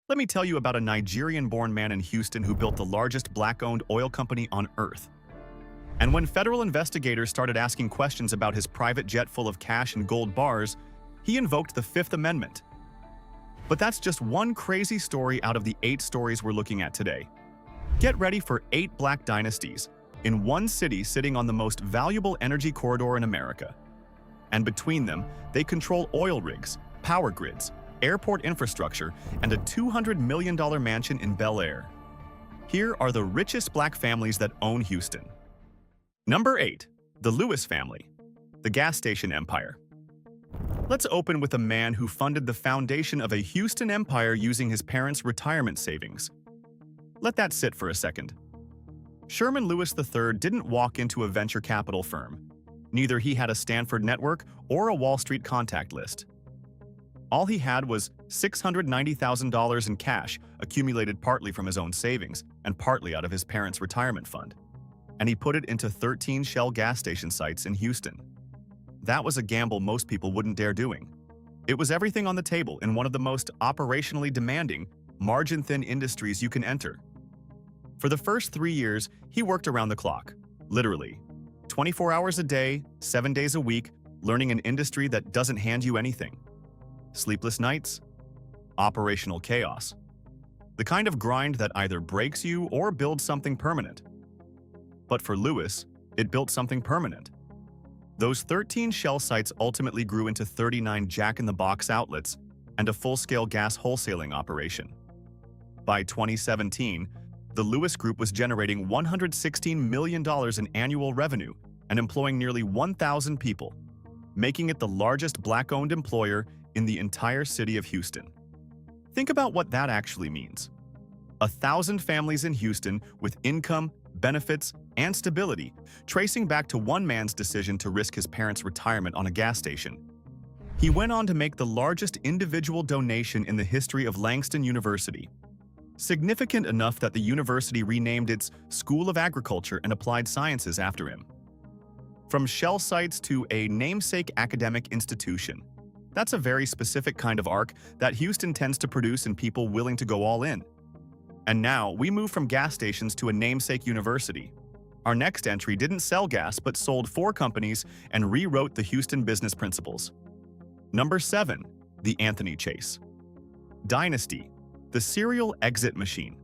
Let me tell you about a Nigerian-born man in Houston who built the largest black-owned oil company on Earth. And when federal investigators started asking questions about his private jet full of cash and gold bars, he invoked the Fifth Amendment. But that's just one crazy story out of the 8 stories we're looking at today. Get ready for 8 black dynasties in one city sitting on the most valuable energy corridor in America. And between them, they control oil rigs, power grids, airport infrastructure, and a $200 million mansion in Bel Air. Here are the richest black families that own Houston. Number 8. The Lewis family, the gas station empire. Let's open with a man who funded the foundation of a Houston empire using his parents' retirement savings. Let that sit for a second. Sherman Lewis III didn't walk into a venture capital firm. Neither he had a Stanford network or a Wall Street contact list. All he had was $690,000 in cash, accumulated partly from his own savings and partly out of his parents' retirement fund. And he put it into 13 Shell gas station sites in Houston. That was a gamble most people wouldn't dare doing. It was everything on the table in one of the most operationally demanding, margin-thin industries you can enter. For the first 3 years, he worked around the clock, literally. 24 hours a day, 7 days a week, learning an industry that doesn't hand you anything. Sleepless nights, operational chaos. The kind of grind that either breaks you or builds something permanent. But for Lewis, it built something permanent. Those 13 Shell sites ultimately grew into 39 Jack-in-the-Box outlets and a full-scale gas wholesaling operation. By 2017, the Lewis Group was generating $116 million in annual revenue and employing nearly 1,000 people, making it the largest black-owned employer in the entire city of Houston. Think about what that actually means. 1,000 families in Houston with income, benefits, and stability, tracing back to one man's decision to risk his parents' retirement on a gas station. He went on to make the largest individual donation in the history of Langston University, significant enough that the university renamed its School of Agriculture and Applied Sciences after him. From Shell sites to a namesake academic institution. That's a very specific kind of arc that Houston tends to produce in people willing to go all in. And now, we move from gas stations to a namesake university. Our next entry didn't sell gas but sold 4 companies and rewrote the Houston business principles. Number 7. The Anthony Chase Dynasty, the serial exit machine.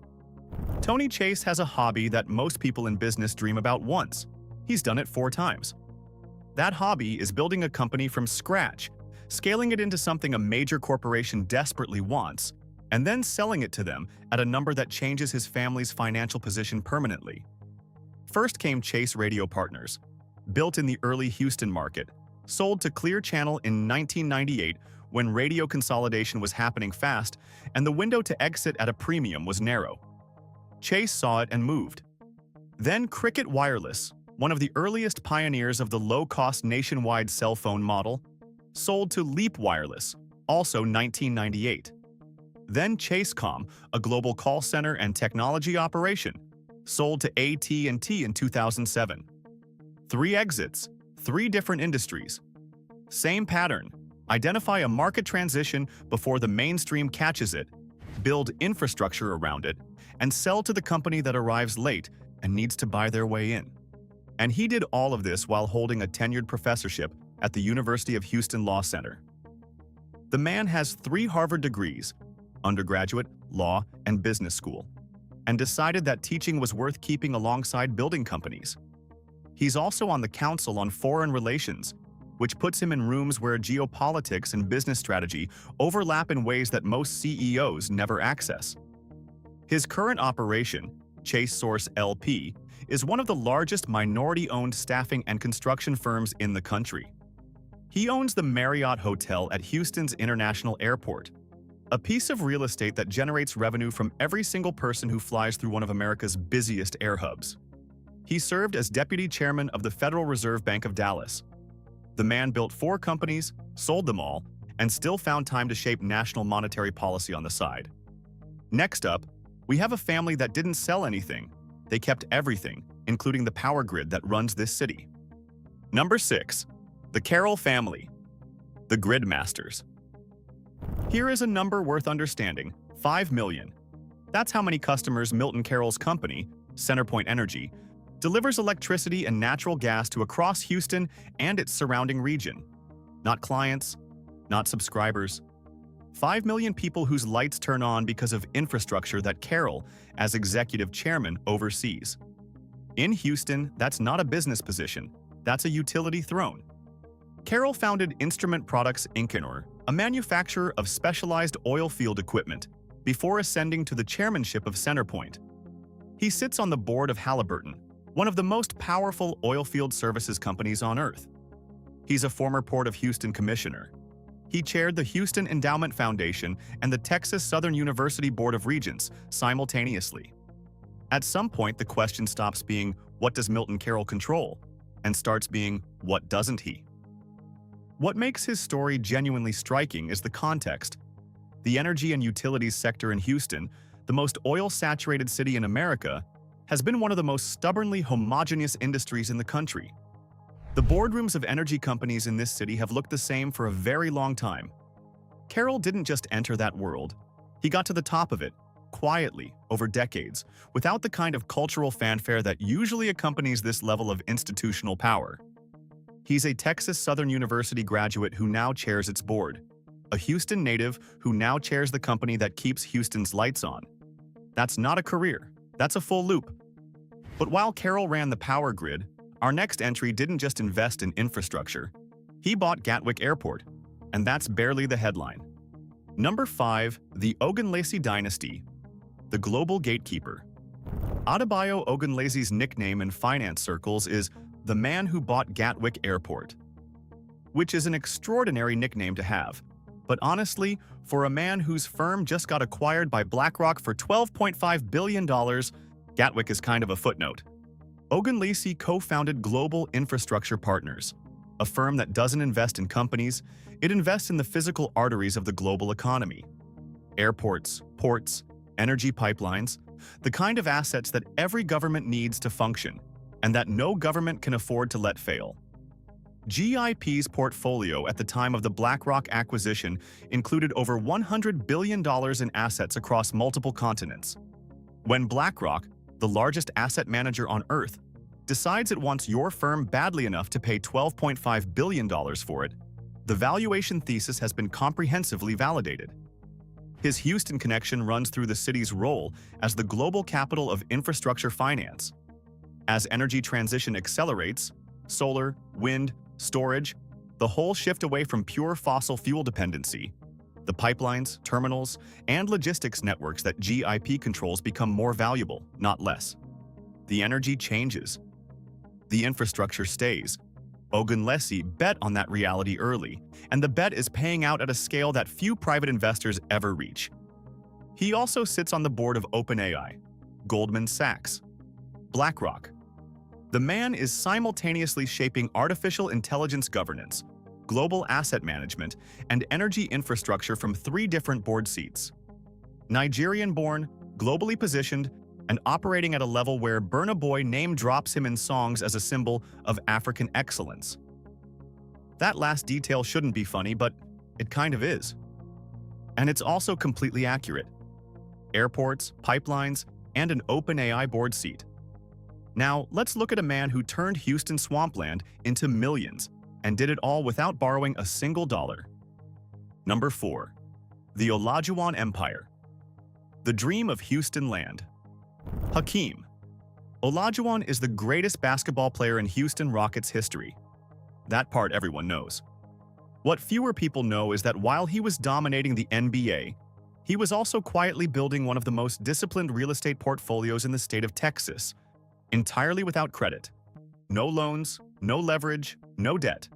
Tony Chase has a hobby that most people in business dream about once. He's done it 4 times. That hobby is building a company from scratch, scaling it into something a major corporation desperately wants, and then selling it to them at a number that changes his family's financial position permanently. First came Chase Radio Partners, built in the early Houston market, sold to Clear Channel in 1998 when radio consolidation was happening fast and the window to exit at a premium was narrow. Chase saw it and moved. Then Cricket Wireless, one of the earliest pioneers of the low-cost nationwide cell phone model, sold to Leap Wireless, also 1998. Then Chasecom, a global call center and technology operation, sold to AT&T in 2007. 3 exits, 3 different industries. Same pattern. Identify a market transition before the mainstream catches it, build infrastructure around it, and sell to the company that arrives late and needs to buy their way in. And he did all of this while holding a tenured professorship at the University of Houston Law Center. The man has 3 Harvard degrees, undergraduate, law, and business school, and decided that teaching was worth keeping alongside building companies. He's also on the Council on Foreign Relations, which puts him in rooms where geopolitics and business strategy overlap in ways that most CEOs never access. His current operation, Chase Source LP, is one of the largest minority-owned staffing and construction firms in the country. He owns the Marriott Hotel at Houston's International Airport, a piece of real estate that generates revenue from every single person who flies through one of America's busiest air hubs. He served as deputy chairman of the Federal Reserve Bank of Dallas. The man built 4 companies, sold them all, and still found time to shape national monetary policy on the side. Next up, we have a family that didn't sell anything. They kept everything, including the power grid that runs this city. Number 6. The Carroll family, the Grid Masters. Here is a number worth understanding, 5 million. That's how many customers Milton Carroll's company, CenterPoint Energy, delivers electricity and natural gas to across Houston and its surrounding region. Not clients, not subscribers. 5 million people whose lights turn on because of infrastructure that Carroll, as executive chairman, oversees. In Houston, that's not a business position, that's a utility throne. Carroll founded Instrument Products Inc., a manufacturer of specialized oil field equipment, before ascending to the chairmanship of CenterPoint. He sits on the board of Halliburton, one of the most powerful oilfield services companies on earth. He's a former Port of Houston commissioner. He chaired the Houston Endowment Foundation and the Texas Southern University Board of Regents simultaneously. At some point, the question stops being, what does Milton Carroll control? And starts being, what doesn't he? What makes his story genuinely striking is the context. The energy and utilities sector in Houston, the most oil-saturated city in America, has been one of the most stubbornly homogeneous industries in the country. The boardrooms of energy companies in this city have looked the same for a very long time. Carroll didn't just enter that world. He got to the top of it, quietly, over decades, without the kind of cultural fanfare that usually accompanies this level of institutional power. He's a Texas Southern University graduate who now chairs its board, a Houston native who now chairs the company that keeps Houston's lights on. That's not a career, that's a full loop. But while Carroll ran the power grid, our next entry didn't just invest in infrastructure. He bought Gatwick Airport, and that's barely the headline. Number 5, the Ogen Lacy Dynasty, the global gatekeeper. Adebayo Ogunlesi's nickname in finance circles is the man who bought Gatwick Airport, which is an extraordinary nickname to have. But honestly, for a man whose firm just got acquired by BlackRock for $12.5 billion, Gatwick is kind of a footnote. Ogen Lacy co-founded Global Infrastructure Partners, a firm that doesn't invest in companies, it invests in the physical arteries of the global economy. Airports, ports, energy pipelines, the kind of assets that every government needs to function, and that no government can afford to let fail. GIP's portfolio at the time of the BlackRock acquisition included over $100 billion in assets across multiple continents. When BlackRock, the largest asset manager on Earth, decides it wants your firm badly enough to pay $12.5 billion for it, the valuation thesis has been comprehensively validated. His Houston connection runs through the city's role as the global capital of infrastructure finance. As energy transition accelerates, solar, wind, storage, the whole shift away from pure fossil fuel dependency, the pipelines, terminals, and logistics networks that GIP controls become more valuable, not less. The energy changes. The infrastructure stays. Ogen Lacy bet on that reality early, and the bet is paying out at a scale that few private investors ever reach. He also sits on the board of OpenAI, Goldman Sachs, BlackRock. The man is simultaneously shaping artificial intelligence governance, global asset management, and energy infrastructure from 3 different board seats. Nigerian-born, globally positioned, and operating at a level where Burna Boy name drops him in songs as a symbol of African excellence. That last detail shouldn't be funny, but it kind of is. And it's also completely accurate. Airports, pipelines, and an OpenAI board seat. Now, let's look at a man who turned Houston swampland into millions and did it all without borrowing a single dollar. Number 4. The Olajuwon Empire. The dream of Houston land. Hakeem Olajuwon is the greatest basketball player in Houston Rockets history. That part everyone knows. What fewer people know is that while he was dominating the NBA, he was also quietly building one of the most disciplined real estate portfolios in the state of Texas, entirely without credit. No loans, no leverage, no debt.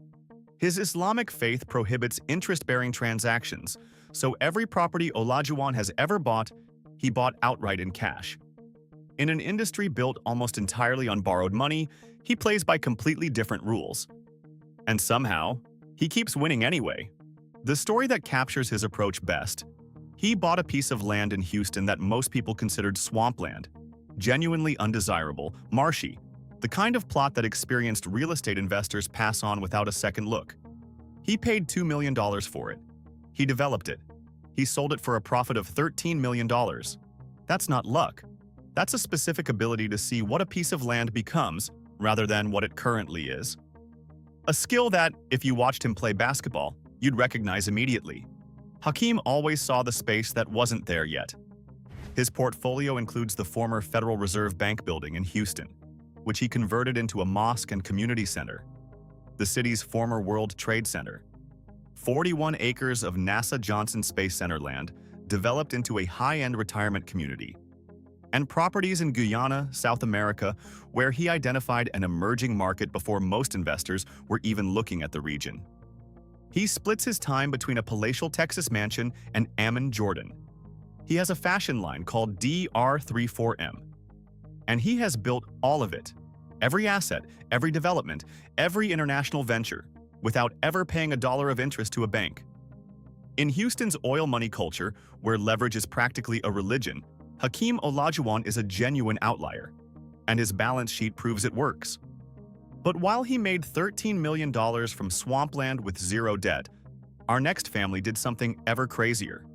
His Islamic faith prohibits interest-bearing transactions, so every property Olajuwon has ever bought, he bought outright in cash. In an industry built almost entirely on borrowed money, he plays by completely different rules. And somehow, he keeps winning anyway. The story that captures his approach best: he bought a piece of land in Houston that most people considered swampland, genuinely undesirable, marshy, the kind of plot that experienced real estate investors pass on without a second look. He paid $2 million for it. He developed it. he sold it for a profit of $13 million. That's not luck. That's a specific ability to see what a piece of land becomes rather than what it currently is. A skill that, if you watched him play basketball, you'd recognize immediately. Hakeem always saw the space that wasn't there yet. His portfolio includes the former Federal Reserve Bank building in Houston, which he converted into a mosque and community center, the city's former World Trade Center, 41 acres of NASA Johnson Space Center land developed into a high-end retirement community, and properties in Guyana, South America, where he identified an emerging market before most investors were even looking at the region. He splits his time between a palatial Texas mansion and Amman, Jordan. He has a fashion line called DR34M, and he has built all of it, every asset, every development, every international venture, without ever paying $1 of interest to a bank. In Houston's oil money culture, where leverage is practically a religion, Hakeem Olajuwon is a genuine outlier, and his balance sheet proves it works. But while he made $13 million from swampland with zero debt, our next family did something ever crazier.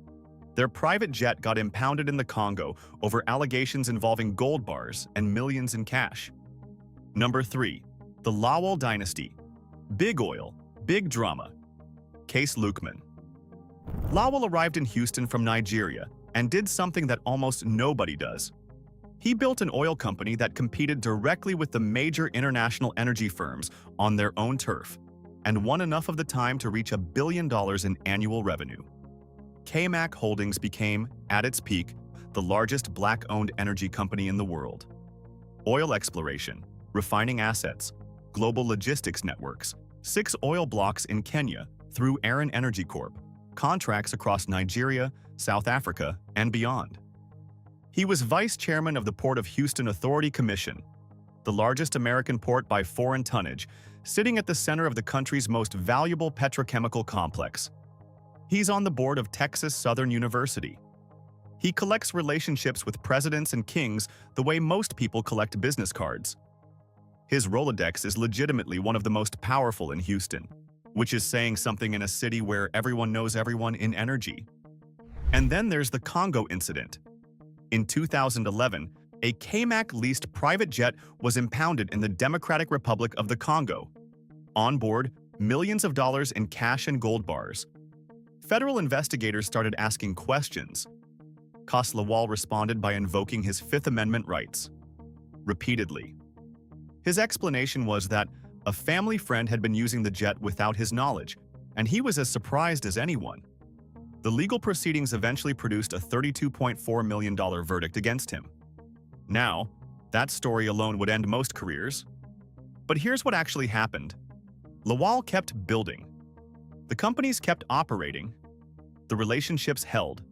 Their private jet got impounded in the Congo over allegations involving gold bars and millions in cash. Number 3. The Lawal Dynasty. Big oil, big drama. Kase Lukman. Lawal arrived in Houston from Nigeria and did something that almost nobody does. He built an oil company that competed directly with the major international energy firms on their own turf and won enough of the time to reach $1 billion in annual revenue. CAMAC Holdings became, at its peak, the largest black-owned energy company in the world. Oil exploration, refining assets, global logistics networks, 6 oil blocks in Kenya through Aaron Energy Corp, contracts across Nigeria, South Africa, and beyond. He was vice chairman of the Port of Houston Authority Commission, the largest American port by foreign tonnage, sitting at the center of the country's most valuable petrochemical complex. He's on the board of Texas Southern University. He collects relationships with presidents and kings the way most people collect business cards. His Rolodex is legitimately one of the most powerful in Houston, which is saying something in a city where everyone knows everyone in energy. And then there's the Congo incident. In 2011, a CAMAC-leased private jet was impounded in the Democratic Republic of the Congo. On board, millions of dollars in cash and gold bars. Federal investigators started asking questions. Kase Lawal responded by invoking his Fifth Amendment rights. Repeatedly. His explanation was that a family friend had been using the jet without his knowledge, and he was as surprised as anyone. The legal proceedings eventually produced a $32.4 million verdict against him. Now, that story alone would end most careers. But here's what actually happened. Lawal kept building. The companies kept operating. The relationships held.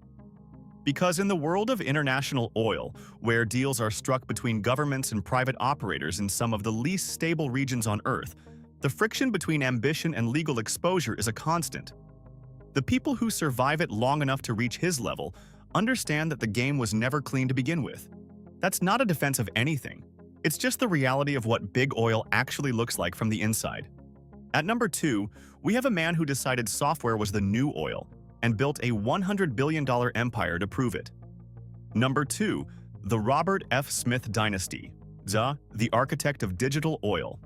Because in the world of international oil, where deals are struck between governments and private operators in some of the least stable regions on Earth, the friction between ambition and legal exposure is a constant. The people who survive it long enough to reach his level understand that the game was never clean to begin with. That's not a defense of anything. It's just the reality of what big oil actually looks like from the inside. At number 2, we have a man who decided software was the new oil and built a $100 billion empire to prove it. Number 2, the Robert F. Smith Dynasty, the architect of digital oil.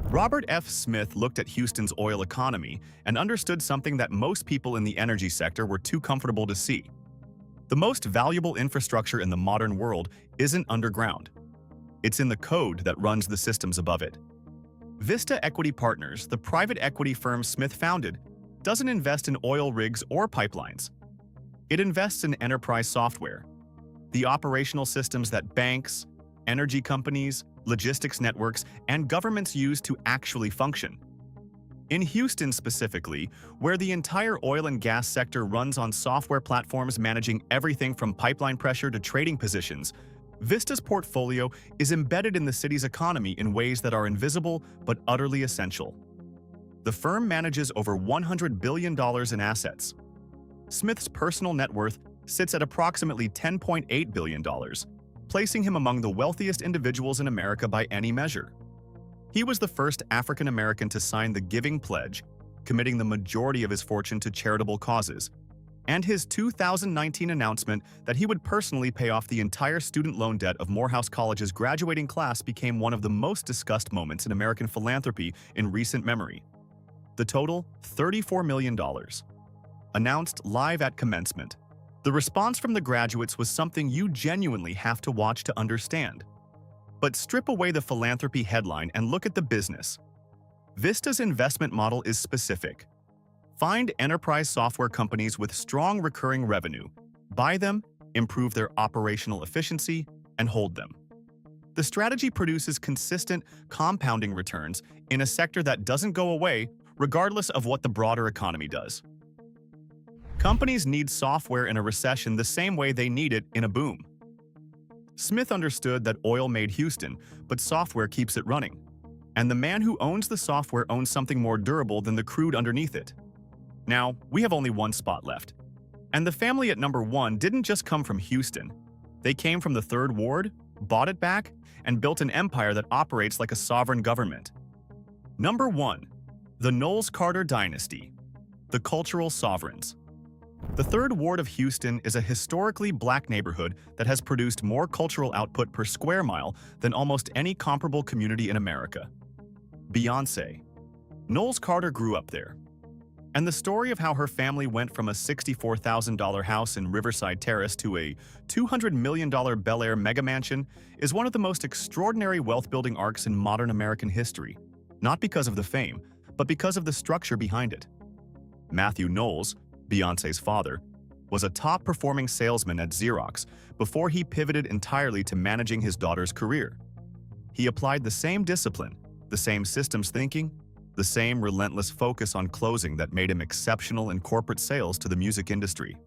Robert F. Smith looked at Houston's oil economy and understood something that most people in the energy sector were too comfortable to see. The most valuable infrastructure in the modern world isn't underground. It's in the code that runs the systems above it. Vista Equity Partners, the private equity firm Smith founded, doesn't invest in oil rigs or pipelines. It invests in enterprise software, the operational systems that banks, energy companies, logistics networks, and governments use to actually function. In Houston specifically, where the entire oil and gas sector runs on software platforms managing everything from pipeline pressure to trading positions, Vista's portfolio is embedded in the city's economy in ways that are invisible but utterly essential. The firm manages over $100 billion in assets. Smith's personal net worth sits at approximately $10.8 billion, placing him among the wealthiest individuals in America by any measure. He was the first African American to sign the Giving Pledge, committing the majority of his fortune to charitable causes. and his 2019 announcement that he would personally pay off the entire student loan debt of Morehouse College's graduating class became one of the most discussed moments in American philanthropy in recent memory. The total, $34 million. Announced live at commencement. The response from the graduates was something you genuinely have to watch to understand. But strip away the philanthropy headline and look at the business. Vista's investment model is specific. Find enterprise software companies with strong recurring revenue, buy them, improve their operational efficiency, and hold them. The strategy produces consistent, compounding returns in a sector that doesn't go away regardless of what the broader economy does. Companies need software in a recession the same way they need it in a boom. Smith understood that oil made Houston, but software keeps it running. And the man who owns the software owns something more durable than the crude underneath it. Now, we have only one spot left. And the family at number 1 didn't just come from Houston. They came from the 3rd Ward, bought it back, and built an empire that operates like a sovereign government. Number 1. The Knowles-Carter Dynasty. The Cultural Sovereigns. The 3rd Ward of Houston is a historically black neighborhood that has produced more cultural output per square mile than almost any comparable community in America. Beyoncé. Knowles-Carter grew up there. And the story of how her family went from a $64,000 house in Riverside Terrace to a $200 million Bel Air mega mansion is one of the most extraordinary wealth-building arcs in modern American history, not because of the fame, but because of the structure behind it. Matthew Knowles, Beyoncé's father, was a top-performing salesman at Xerox before he pivoted entirely to managing his daughter's career. He applied the same discipline, the same systems thinking, the same relentless focus on closing that made him exceptional in corporate sales to the music industry.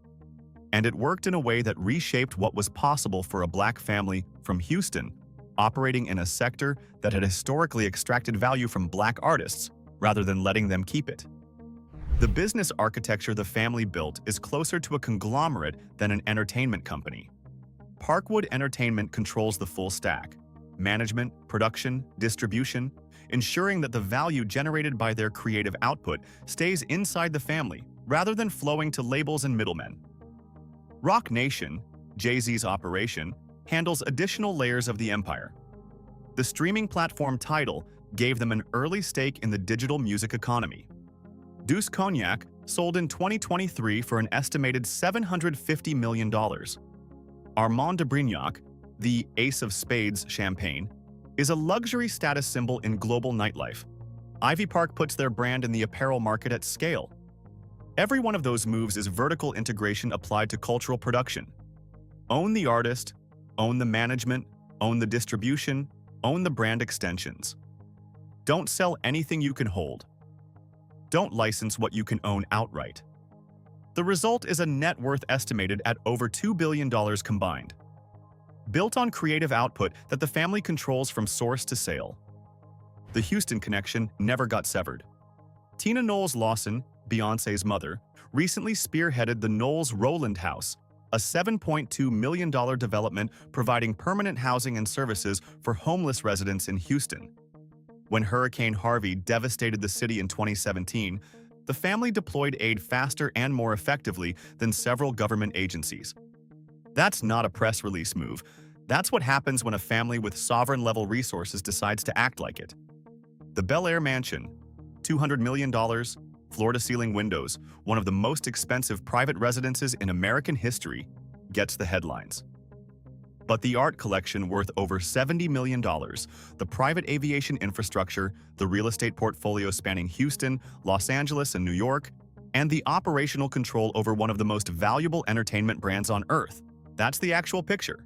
And it worked in a way that reshaped what was possible for a black family from Houston, operating in a sector that had historically extracted value from black artists rather than letting them keep it. The business architecture the family built is closer to a conglomerate than an entertainment company. Parkwood Entertainment controls the full stack: management, production, distribution, ensuring that the value generated by their creative output stays inside the family rather than flowing to labels and middlemen. Roc Nation, Jay-Z's operation, handles additional layers of the empire. The streaming platform Tidal gave them an early stake in the digital music economy. Deuce Cognac sold in 2023 for an estimated $750 million. Armand de Brignac, the Ace of Spades champagne, is a luxury status symbol in global nightlife. Ivy Park puts their brand in the apparel market at scale. Every one of those moves is vertical integration applied to cultural production. Own the artist, own the management, own the distribution, own the brand extensions. Don't sell anything you can hold. Don't license what you can own outright. The result is a net worth estimated at over $2 billion combined. Built on creative output that the family controls from source to sale. The Houston connection never got severed. Tina Knowles-Lawson, Beyoncé's mother, recently spearheaded the Knowles-Rowland House, a $7.2 million development providing permanent housing and services for homeless residents in Houston. When Hurricane Harvey devastated the city in 2017, the family deployed aid faster and more effectively than several government agencies. That's not a press release move. That's what happens when a family with sovereign-level resources decides to act like it. The Bel Air Mansion, $200 million, floor-to-ceiling windows, one of the most expensive private residences in American history, gets the headlines. But the art collection worth over $70 million, the private aviation infrastructure, the real estate portfolio spanning Houston, Los Angeles, and New York, and the operational control over one of the most valuable entertainment brands on Earth. That's the actual picture.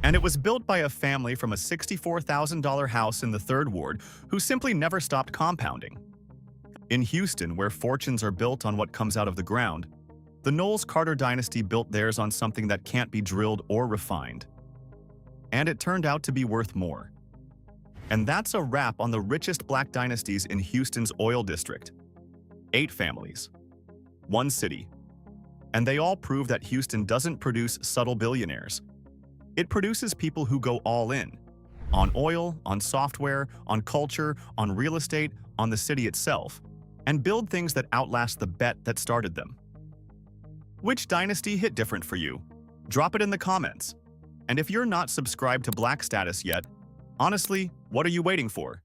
And it was built by a family from a $64,000 house in the 3rd Ward who simply never stopped compounding. In Houston, where fortunes are built on what comes out of the ground, the Knowles-Carter dynasty built theirs on something that can't be drilled or refined. And it turned out to be worth more. And that's a wrap on the richest black dynasties in Houston's oil district. 8 families. 1 city. And they all prove that Houston doesn't produce subtle billionaires. It produces people who go all in. On oil, on software, on culture, on real estate, on the city itself. And build things that outlast the bet that started them. Which dynasty hit different for you? Drop it in the comments. And if you're not subscribed to Black Status yet, honestly, what are you waiting for?